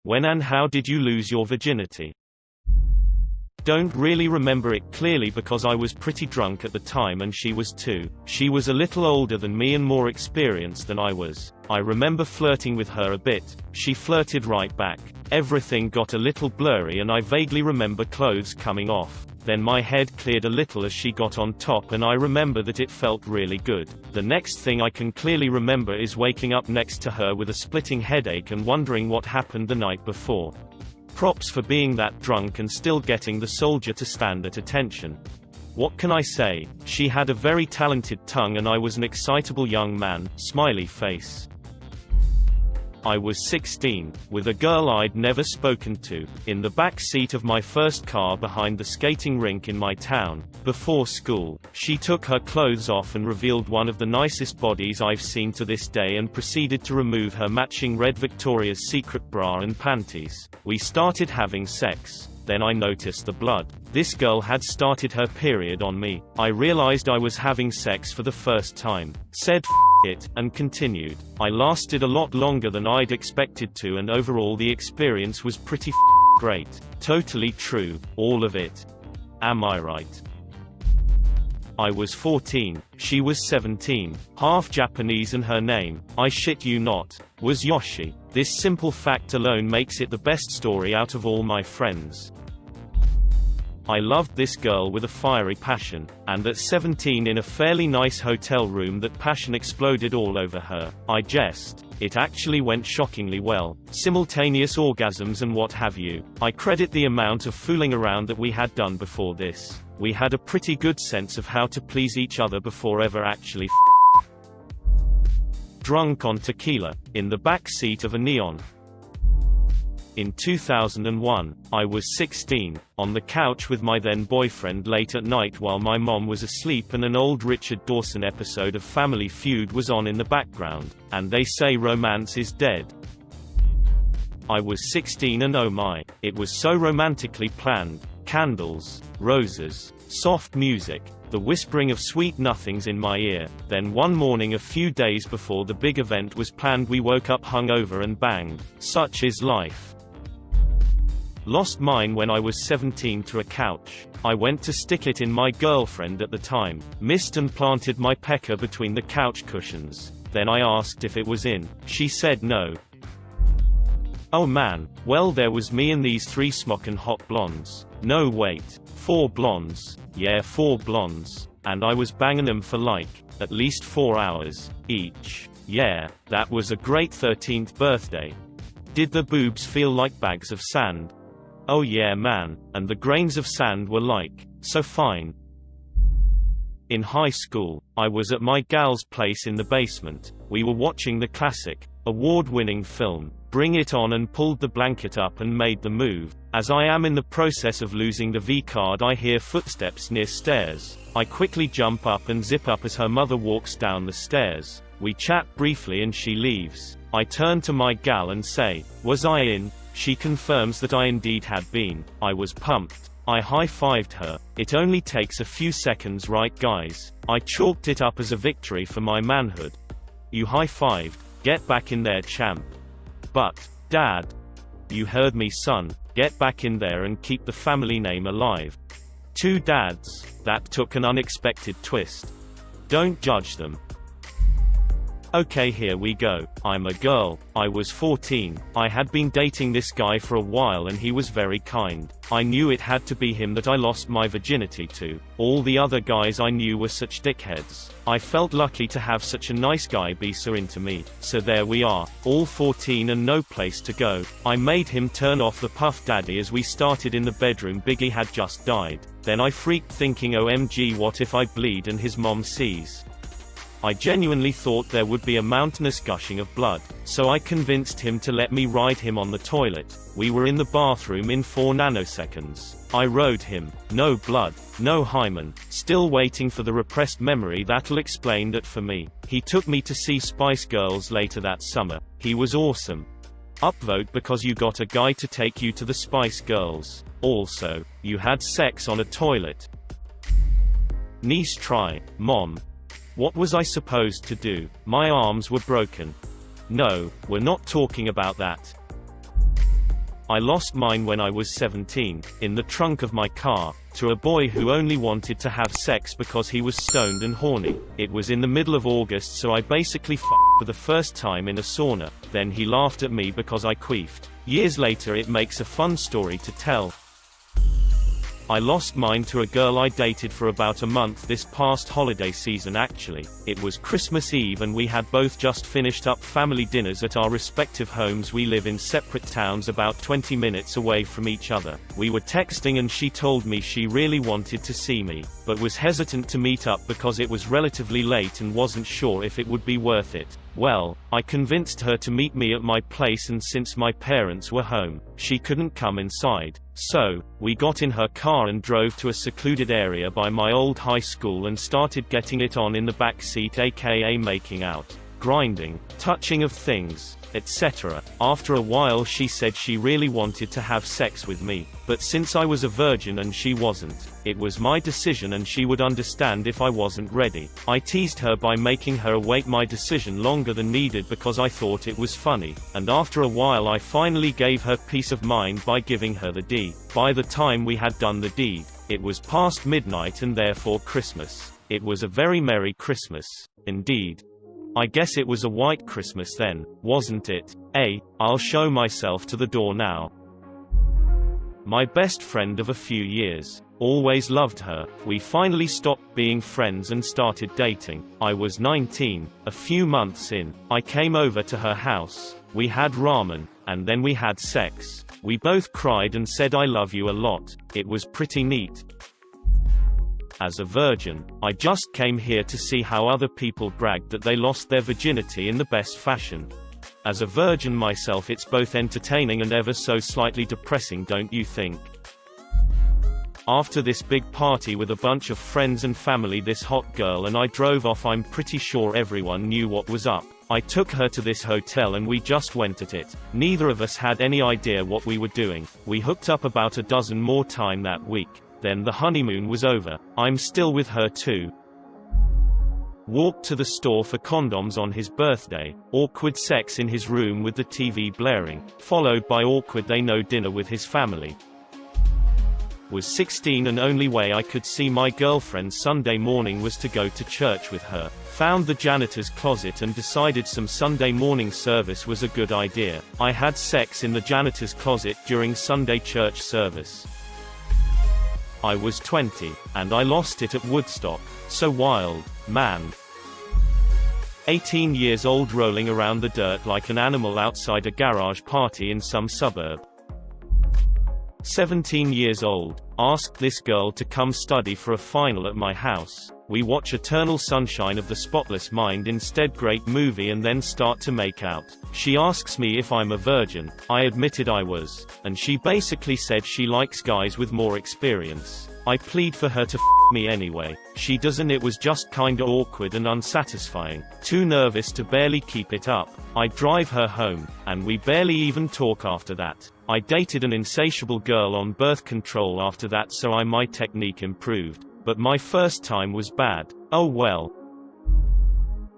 When and how did you lose your virginity? Don't really remember it clearly because I was pretty drunk at the time and she was too. She was a little older than me and more experienced than I was. I remember flirting with her a bit. She flirted right back. Everything got a little blurry and I vaguely remember clothes coming off. Then my head cleared a little as she got on top and I remember that it felt really good. The next thing I can clearly remember is waking up next to her with a splitting headache and wondering what happened the night before. Props for being that drunk and still getting the soldier to stand at attention. What can I say? She had a very talented tongue and I was an excitable young man, smiley face. I was 16, with a girl I'd never spoken to, in the back seat of my first car behind the skating rink in my town. Before school, she took her clothes off and revealed one of the nicest bodies I've seen to this day and proceeded to remove her matching red Victoria's Secret bra and panties. We started having sex. Then I noticed the blood. This girl had started her period on me. I realized I was having sex for the first time. Said F it, and continued. I lasted a lot longer than I'd expected to and overall the experience was pretty great. Totally true, all of it. Am I right? I was 14, she was 17, half Japanese and her name, I shit you not, was Yoshi. This simple fact alone makes it the best story out of all my friends. I loved this girl with a fiery passion, and at 17 in a fairly nice hotel room that passion exploded all over her. I jest. It actually went shockingly well, simultaneous orgasms and what have you. I credit the amount of fooling around that we had done before this. We had a pretty good sense of how to please each other before ever actually Drunk on tequila, in the back seat of a Neon. In 2001, I was 16, on the couch with my then boyfriend late at night while my mom was asleep and an old Richard Dawson episode of Family Feud was on in the background, and they say romance is dead. I was 16 and oh my, it was so romantically planned. Candles, roses, soft music, the whispering of sweet nothings in my ear. Then one morning a few days before the big event was planned we woke up hungover and banged. Such is life. Lost mine when I was 17 to a couch. I went to stick it in my girlfriend at the time, missed and planted my pecker between the couch cushions. Then I asked if it was in. She said no. Oh man, well there was me and these 3 smockin' hot blondes. No wait, 4 blondes. Yeah, 4 blondes. And I was banging them for like, at least 4 hours, each. Yeah, that was a great 13th birthday. Did the boobs feel like bags of sand? Oh yeah man, and the grains of sand were like, so fine. In high school, I was at my gal's place in the basement. We were watching the classic, award-winning film, Bring It On, and pulled the blanket up and made the move. As I am in the process of losing the V-card, I hear footsteps near stairs. I quickly jump up and zip up as her mother walks down the stairs. We chat briefly and she leaves. I turn to my gal and say, was I in? She confirms that I indeed had been. I was pumped. I high-fived her. It only takes a few seconds, right guys? I chalked it up as a victory for my manhood. You high-fived. Get back in there, champ. But, Dad. You heard me, son. Get back in there and keep the family name alive. 2 dads. That took an unexpected twist. Don't judge them. Okay, here we go. I'm a girl. I was 14. I had been dating this guy for a while and he was very kind. I knew it had to be him that I lost my virginity to. All the other guys I knew were such dickheads. I felt lucky to have such a nice guy be so into me. So there we are, all 14 and no place to go. I made him turn off the Puff Daddy as we started in the bedroom. Biggie had just died. Then I freaked thinking, OMG, what if I bleed and his mom sees? I genuinely thought there would be a mountainous gushing of blood, so I convinced him to let me ride him on the toilet. We were in the bathroom in 4 nanoseconds. I rode him. No blood, no hymen, still waiting for the repressed memory that'll explain that for me. He took me to see Spice Girls later that summer. He was awesome. Upvote because you got a guy to take you to the Spice Girls. Also, you had sex on a toilet. Niece try, mom. What was I supposed to do? My arms were broken. No, we're not talking about that. I lost mine when I was 17, in the trunk of my car, to a boy who only wanted to have sex because he was stoned and horny. It was in the middle of August, so I basically f***ed for the first time in a sauna. Then he laughed at me because I queefed. Years later it makes a fun story to tell. I lost mine to a girl I dated for about a month this past holiday season actually. It was Christmas Eve and we had both just finished up family dinners at our respective homes. We live in separate towns about 20 minutes away from each other. We were texting and she told me she really wanted to see me, but was hesitant to meet up because it was relatively late and wasn't sure if it would be worth it. Well, I convinced her to meet me at my place, and since my parents were home, she couldn't come inside. So, we got in her car and drove to a secluded area by my old high school and started getting it on in the back seat, aka making out, grinding, touching of things, etc. After a while she said she really wanted to have sex with me, but since I was a virgin and she wasn't, it was my decision and she would understand if I wasn't ready. I teased her by making her await my decision longer than needed because I thought it was funny, and after a while I finally gave her peace of mind by giving her the D. By the time we had done the deed, it was past midnight and therefore Christmas. It was a very Merry Christmas, indeed. I guess it was a white Christmas then, wasn't it? I'll show myself to the door now. My best friend of a few years. Always loved her. We finally stopped being friends and started dating. I was 19, a few months in. I came over to her house. We had ramen, and then we had sex. We both cried and said I love you a lot. It was pretty neat. As a virgin, I just came here to see how other people bragged that they lost their virginity in the best fashion. As a virgin myself, it's both entertaining and ever so slightly depressing, don't you think? After this big party with a bunch of friends and family, this hot girl and I drove off. I'm pretty sure everyone knew what was up. I took her to this hotel and we just went at it. Neither of us had any idea what we were doing. We hooked up about a dozen more times that week. Then the honeymoon was over. I'm still with her too. Walked to the store for condoms on his birthday. Awkward sex in his room with the TV blaring, followed by awkward they know dinner with his family. Was 16 and only way I could see my girlfriend Sunday morning was to go to church with her. Found the janitor's closet and decided some Sunday morning service was a good idea. I had sex in the janitor's closet during Sunday church service. I was 20, and I lost it at Woodstock. So wild, man. 18 years old, rolling around the dirt like an animal outside a garage party in some suburb. 17 years old, asked this girl to come study for a final at my house. We watch Eternal Sunshine of the Spotless Mind instead, great movie, and then start to make out. She asks me if I'm a virgin. I admitted I was, and she basically said she likes guys with more experience. I plead for her to f me anyway. She doesn't. It was just kinda awkward and unsatisfying. Too nervous to barely keep it up. I drive her home, and we barely even talk after that. I dated an insatiable girl on birth control after that, so my technique improved. But my first time was bad. Oh well.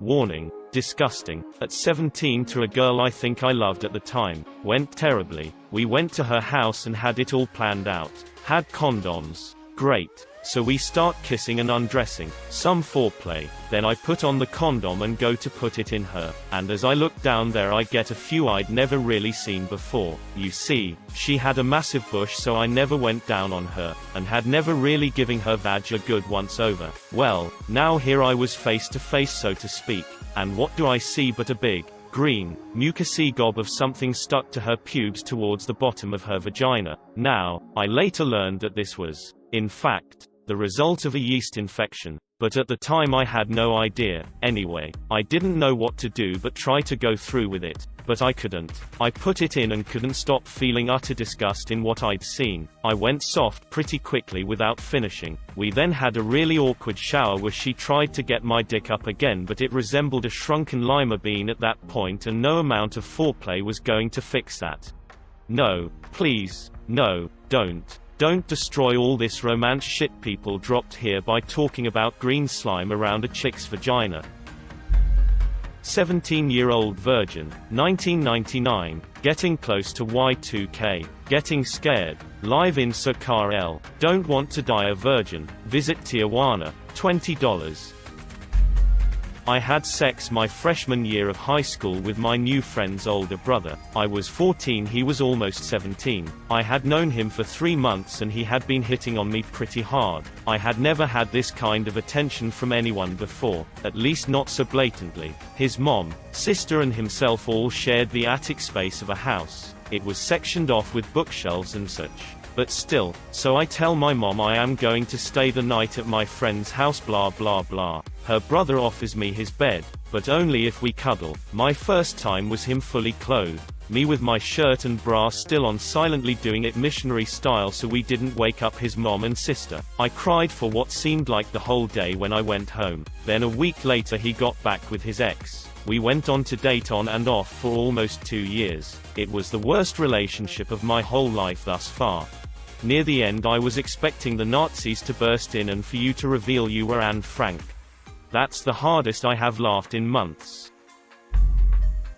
Warning. Disgusting. At 17 to a girl I think I loved at the time. Went terribly. We went to her house and had it all planned out. Had condoms. Great. So we start kissing and undressing. Some foreplay. Then I put on the condom and go to put it in her. And as I look down there I get a few I'd never really seen before. You see, she had a massive bush, so I never went down on her, and had never really given her vag a good once over. Well, now here I was face to face, so to speak. And what do I see but a big, green, mucousy gob of something stuck to her pubes towards the bottom of her vagina. Now, I later learned that this was, in fact, the result of a yeast infection, but at the time I had no idea. Anyway, I didn't know what to do but try to go through with it, but I couldn't. I put it in and couldn't stop feeling utter disgust in what I'd seen. I went soft pretty quickly without finishing. We then had a really awkward shower where she tried to get my dick up again, but it resembled a shrunken lima bean at that point, and no amount of foreplay was going to fix that. No, please, no, don't. Don't destroy all this romance shit people dropped here by talking about green slime around a chick's vagina. 17-year-old virgin, 1999, getting close to Y2K, getting scared, live in SoCal L, don't want to die a virgin, visit Tijuana, $20. I had sex my freshman year of high school with my new friend's older brother. I was 14, he was almost 17. I had known him for 3 months and he had been hitting on me pretty hard. I had never had this kind of attention from anyone before, at least not so blatantly. His mom, sister and himself all shared the attic space of a house. It was sectioned off with bookshelves and such. But still, so I tell my mom I am going to stay the night at my friend's house blah blah blah. Her brother offers me his bed, but only if we cuddle. My first time was him fully clothed, me with my shirt and bra still on, silently doing it missionary style so we didn't wake up his mom and sister. I cried for what seemed like the whole day when I went home. Then a week later he got back with his ex. We went on to date on and off for almost 2 years. It was the worst relationship of my whole life thus far. Near the end I was expecting the Nazis to burst in and for you to reveal you were Anne Frank. That's the hardest I have laughed in months.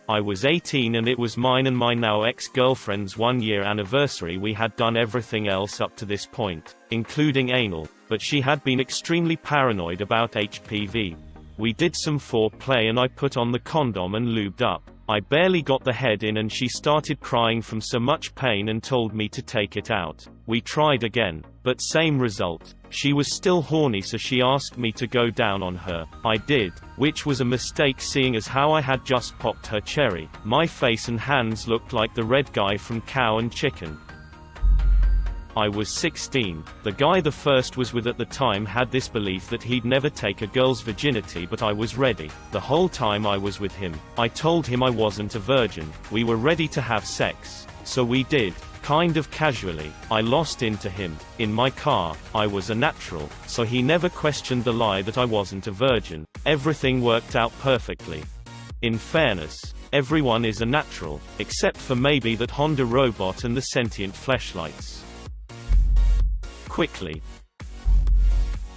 I was 18 and it was mine and my now ex-girlfriend's 1-year anniversary. We had done everything else up to this point, including anal, but she had been extremely paranoid about HPV. We did some foreplay and I put on the condom and lubed up. I barely got the head in and she started crying from so much pain and told me to take it out. We tried again, but same result. She was still horny so she asked me to go down on her. I did, which was a mistake seeing as how I had just popped her cherry. My face and hands looked like the red guy from Cow and Chicken. I was 16. The guy the first was with at the time had this belief that he'd never take a girl's virginity, but I was ready. The whole time I was with him, I told him I wasn't a virgin. We were ready to have sex. So we did, kind of casually. I lost into him. In my car, I was a natural, so he never questioned the lie that I wasn't a virgin. Everything worked out perfectly. In fairness, everyone is a natural, except for maybe that Honda robot and the sentient fleshlights. Quickly.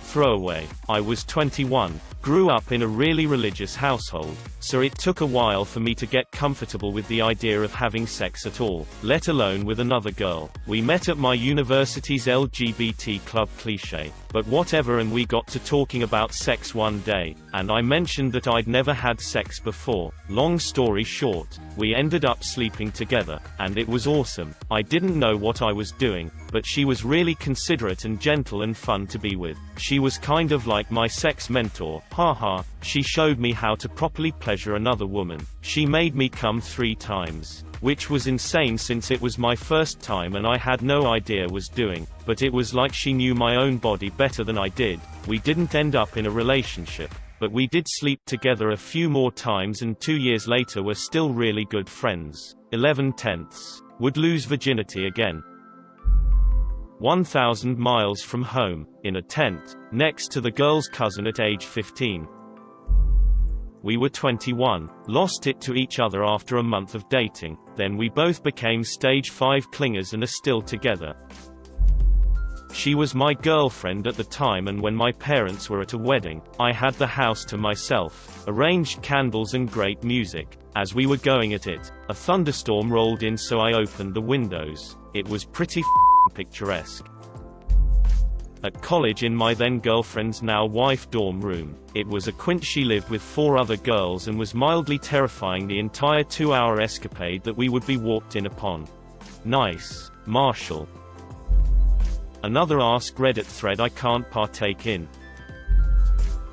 Throwaway. I was 21, grew up in a really religious household, so it took a while for me to get comfortable with the idea of having sex at all, let alone with another girl. We met at my university's LGBT club, cliché, but whatever, and we got to talking about sex one day, and I mentioned that I'd never had sex before. Long story short, we ended up sleeping together, and it was awesome. I didn't know what I was doing, but she was really considerate and gentle and fun to be with. She was kind of like my sex mentor, haha. She showed me how to properly pleasure another woman. She made me come 3 times. Which was insane since it was my first time and I had no idea was doing, but it was like she knew my own body better than I did. We didn't end up in a relationship, but we did sleep together a few more times and 2 years later we're still really good friends. 11/10. Would lose virginity again. 1,000 miles from home, in a tent, next to the girl's cousin at age 15. We were 21, lost it to each other after a month of dating, then we both became stage 5 clingers and are still together. She was my girlfriend at the time, and when my parents were at a wedding, I had the house to myself, arranged candles and great music. As we were going at it, a thunderstorm rolled in, so I opened the windows. It was pretty picturesque. At college, in my then girlfriend's now wife dorm room, it was a quint. She lived with 4 other girls and was mildly terrifying the entire 2-hour escapade that we would be walked in upon. Nice. Marshall. Another AskReddit thread I can't partake in.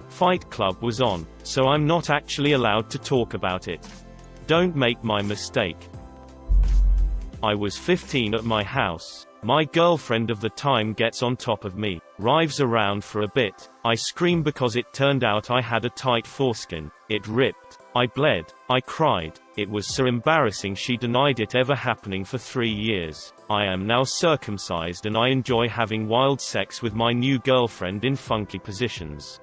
Fight Club was on, so I'm not actually allowed to talk about it. Don't make my mistake. I was 15 at my house. My girlfriend of the time gets on top of me, writhes around for a bit. I scream because it turned out I had a tight foreskin. It ripped. I bled. I cried. It was so embarrassing she denied it ever happening for 3 years. I am now circumcised and I enjoy having wild sex with my new girlfriend in funky positions.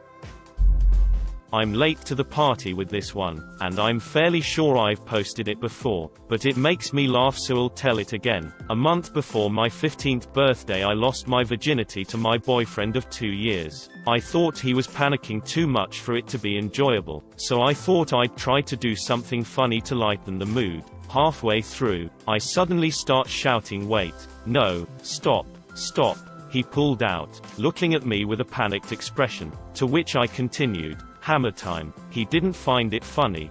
I'm late to the party with this one, and I'm fairly sure I've posted it before, but it makes me laugh, so I'll tell it again. A month before my 15th birthday I lost my virginity to my boyfriend of 2 years. I thought he was panicking too much for it to be enjoyable, so I thought I'd try to do something funny to lighten the mood. Halfway through, I suddenly start shouting, "Wait, no, stop, stop." He pulled out, looking at me with a panicked expression, to which I continued, "Hammer time." He didn't find it funny.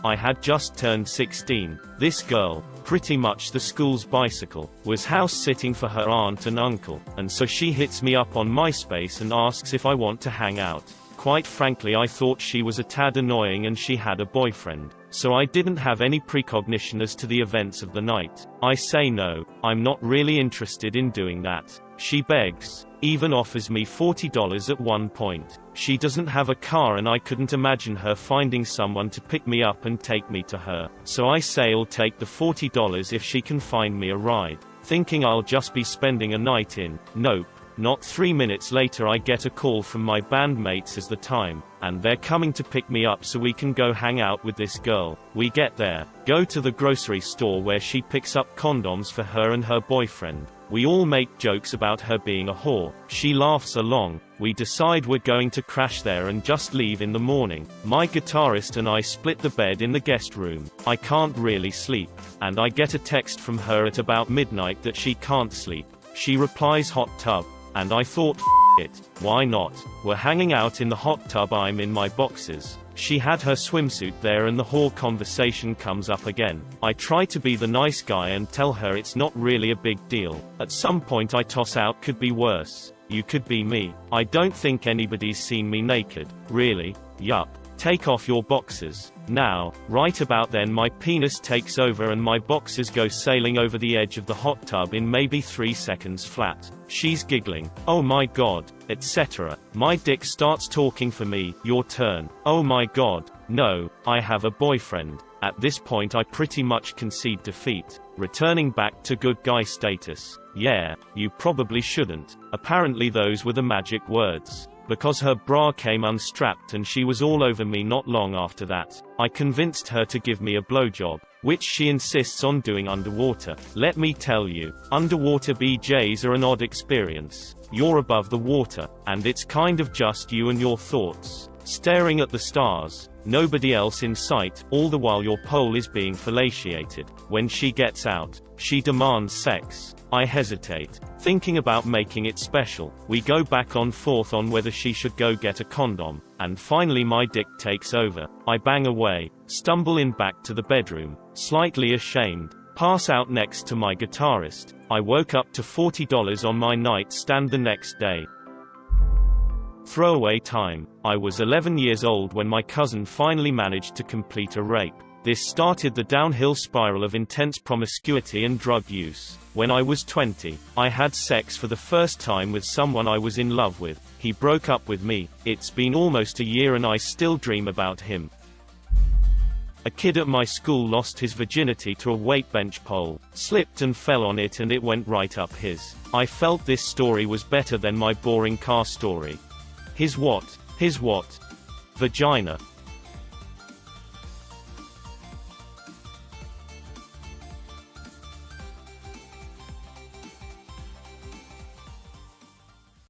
I had just turned 16. This girl, pretty much the school's bicycle, was house-sitting for her aunt and uncle, and so she hits me up on MySpace and asks if I want to hang out. Quite frankly, I thought she was a tad annoying and she had a boyfriend, so I didn't have any precognition as to the events of the night. I say no, I'm not really interested in doing that. She begs, even offers me $40 at one point. She doesn't have a car and I couldn't imagine her finding someone to pick me up and take me to her, so I say I'll take the $40 if she can find me a ride, thinking I'll just be spending a night in. Nope. Not 3 minutes later I get a call from my bandmates as the time, and they're coming to pick me up so we can go hang out with this girl. We get there, go to the grocery store where she picks up condoms for her and her boyfriend. We all make jokes about her being a whore. She laughs along. We decide we're going to crash there and just leave in the morning. My guitarist and I split the bed in the guest room. I can't really sleep, and I get a text from her at about midnight that she can't sleep. She replies, "Hot tub." And I thought, F it, why not? We're hanging out in the hot tub, I'm in my boxers. She had her swimsuit there and the whore conversation comes up again. I try to be the nice guy and tell her it's not really a big deal. At some point I toss out, "Could be worse. You could be me. I don't think anybody's seen me naked." "Really?" "Yup. Take off your boxers." Now, right about then my penis takes over and my boxers go sailing over the edge of the hot tub in maybe 3 seconds flat. She's giggling, "Oh my god," etc. My dick starts talking for me, "Your turn." "Oh my god, no, I have a boyfriend." At this point I pretty much concede defeat, returning back to good guy status. "Yeah, you probably shouldn't." Apparently those were the magic words, because her bra came unstrapped and she was all over me not long after that. I convinced her to give me a blowjob, which she insists on doing underwater. Let me tell you, underwater BJs are an odd experience. You're above the water, and it's kind of just you and your thoughts, staring at the stars, nobody else in sight, all the while your pole is being fellatiated. When she gets out, she demands sex. I hesitate, thinking about making it special. We go back and forth on whether she should go get a condom, and finally my dick takes over. I bang away, stumble in back to the bedroom, slightly ashamed, pass out next to my guitarist. I woke up to $40 on my nightstand the next day. Throwaway time. I was 11 years old when my cousin finally managed to complete a rape. This started the downhill spiral of intense promiscuity and drug use. When I was 20, I had sex for the first time with someone I was in love with. He broke up with me. It's been almost a year and I still dream about him. A kid at my school lost his virginity to a weight bench pole, slipped and fell on it and it went right up his. I felt this story was better than my boring car story. His what? His what? Vagina.